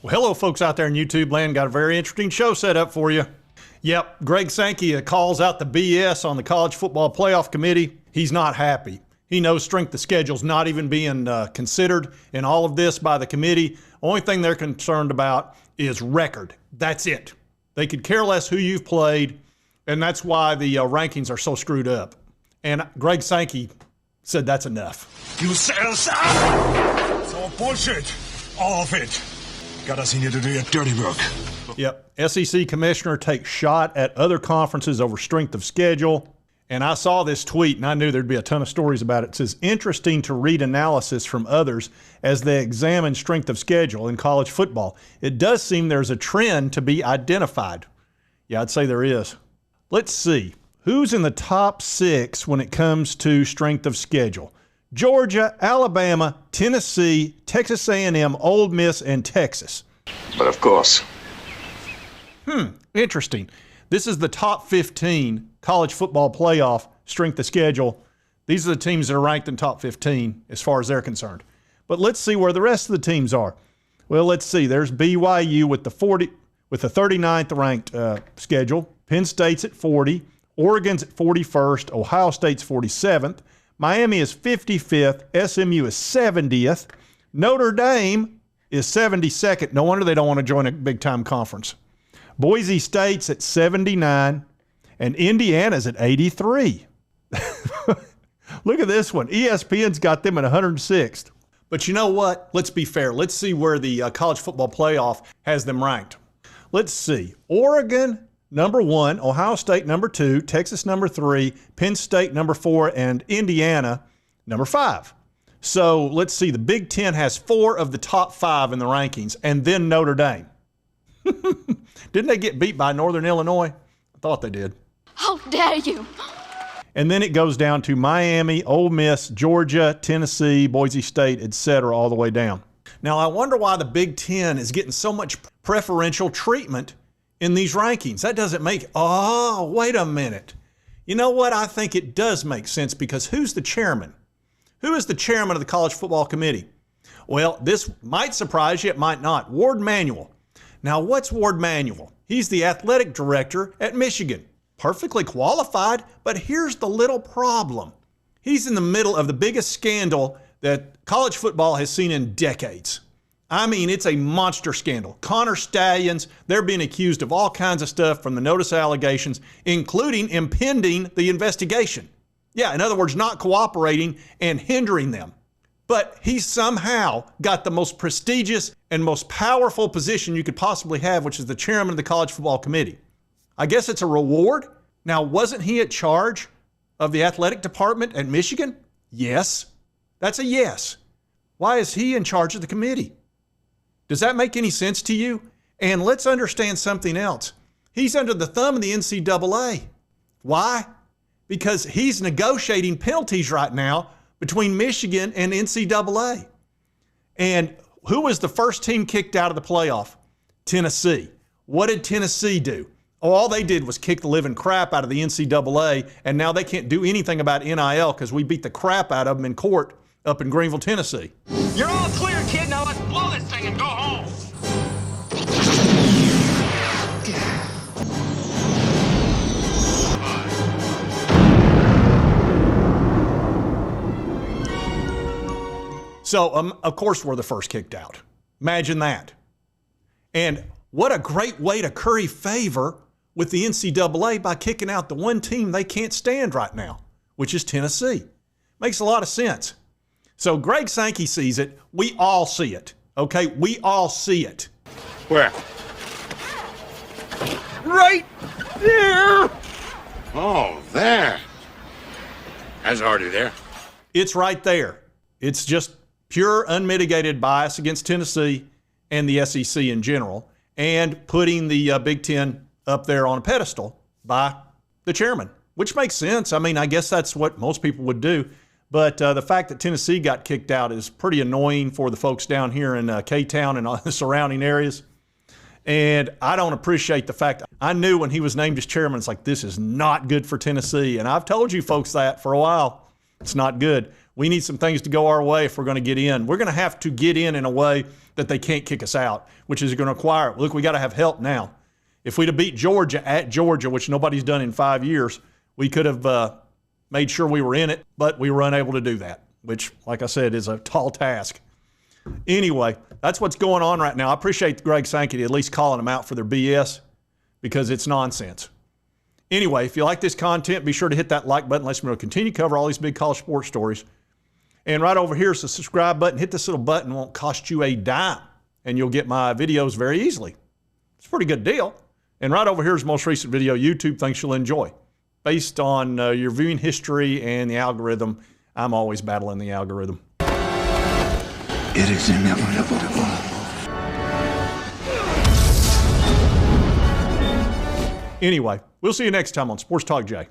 Well, hello, folks out there in YouTube land. Got a very interesting show set up for you. Yep, Greg Sankey calls out the BS on the College Football Playoff Committee. He's not happy. He knows strength of schedule's not even being considered in all of this by the committee. Only thing they're concerned about is record. That's it. They could care less who you've played, and that's why the rankings are so screwed up. And Greg Sankey said that's enough. You set us up! It's all bullshit. All of it. Got us in here to do your dirty work. Yep. SEC commissioner takes shot at other conferences over strength of schedule. And I saw this tweet, and I knew there'd be a ton of stories about it. It says, interesting to read analysis from others as they examine strength of schedule in college football. It does seem there's a trend to be identified. Yeah, I'd say there is. Let's see. Who's in the top 6 when it comes to strength of schedule? Georgia, Alabama, Tennessee, Texas A&M, Ole Miss, and Texas. But of course. Interesting. This is the top 15 college football playoff strength of schedule. These are the teams that are ranked in top 15 as far as they're concerned. But let's see where the rest of the teams are. Well, let's see. There's BYU with the 39th ranked schedule. Penn State's at 40. Oregon's at 41st. Ohio State's 47th. Miami is 55th. SMU is 70th. Notre Dame is 72nd. No wonder they don't want to join a big-time conference. Boise State's at 79, and Indiana's at 83. Look at this one. ESPN's got them at 106th. But you know what? Let's be fair. Let's see where the college football playoff has them ranked. Let's see. Oregon, number 1, Ohio State, number 2, Texas, number 3, Penn State, number 4, and Indiana, number 5. So let's see. The Big Ten has 4 of the top 5 in the rankings, and then Notre Dame. Didn't they get beat by Northern Illinois? I thought they did. How dare you! And then it goes down to Miami, Ole Miss, Georgia, Tennessee, Boise State, etc., all the way down. Now, I wonder why the Big Ten is getting so much preferential treatment in these rankings. That doesn't make, oh, wait a minute. You know what? I think it does make sense because who's the chairman? Who is the chairman of the College Football Committee? Well, this might surprise you, it might not. Ward Manuel. Now, what's Ward Manuel? He's the athletic director at Michigan. Perfectly qualified, but here's the little problem. He's in the middle of the biggest scandal that college football has seen in decades. I mean, it's a monster scandal. Connor Stallions, they're being accused of all kinds of stuff from the notice allegations, including impeding the investigation. Yeah, in other words, not cooperating and hindering them. But he somehow got the most prestigious and most powerful position you could possibly have, which is the chairman of the College Football Committee. I guess it's a reward. Now, wasn't he at charge of the athletic department at Michigan? Yes. That's a yes. Why is he in charge of the committee? Does that make any sense to you? And let's understand something else. He's under the thumb of the NCAA. Why? Because he's negotiating penalties right now between Michigan and NCAA. And who was the first team kicked out of the playoff? Tennessee. What did Tennessee do? Oh, all they did was kick the living crap out of the NCAA, and now they can't do anything about NIL because we beat the crap out of them in court up in Greenville, Tennessee. You're all clear, kid. Now let's blow this thing and go home. So, of course, we're the first kicked out. Imagine that. And what a great way to curry favor with the NCAA by kicking out the one team they can't stand right now, which is Tennessee. Makes a lot of sense. So Greg Sankey sees it. We all see it. Okay? We all see it. Where? Right there! Oh, there. That's already there. It's right there. It's just pure unmitigated bias against Tennessee and the SEC in general, and putting the Big Ten up there on a pedestal by the chairman, which makes sense. I mean, I guess that's what most people would do. But the fact that Tennessee got kicked out is pretty annoying for the folks down here in K-Town and the surrounding areas. And I don't appreciate the fact I knew when he was named as chairman, it's like, this is not good for Tennessee. And I've told you folks that for a while. It's not good. We need some things to go our way if we're going to get in. We're going to have to get in a way that they can't kick us out, which is going to require, look, we got to have help now. If we'd have beat Georgia at Georgia, which nobody's done in 5 years, we could have made sure we were in it, but we were unable to do that, which, like I said, is a tall task. Anyway, that's what's going on right now. I appreciate Greg Sankey at least calling them out for their BS because it's nonsense. Anyway, if you like this content, be sure to hit that like button. Let's continue to cover all these big college sports stories. And right over here is the subscribe button. Hit this little button. It won't cost you a dime, and you'll get my videos very easily. It's a pretty good deal. And right over here is the most recent video YouTube thinks you'll enjoy. Based on your viewing history and the algorithm, I'm always battling the algorithm. It is inevitable. Anyway, we'll see you next time on Sports Talk Jay.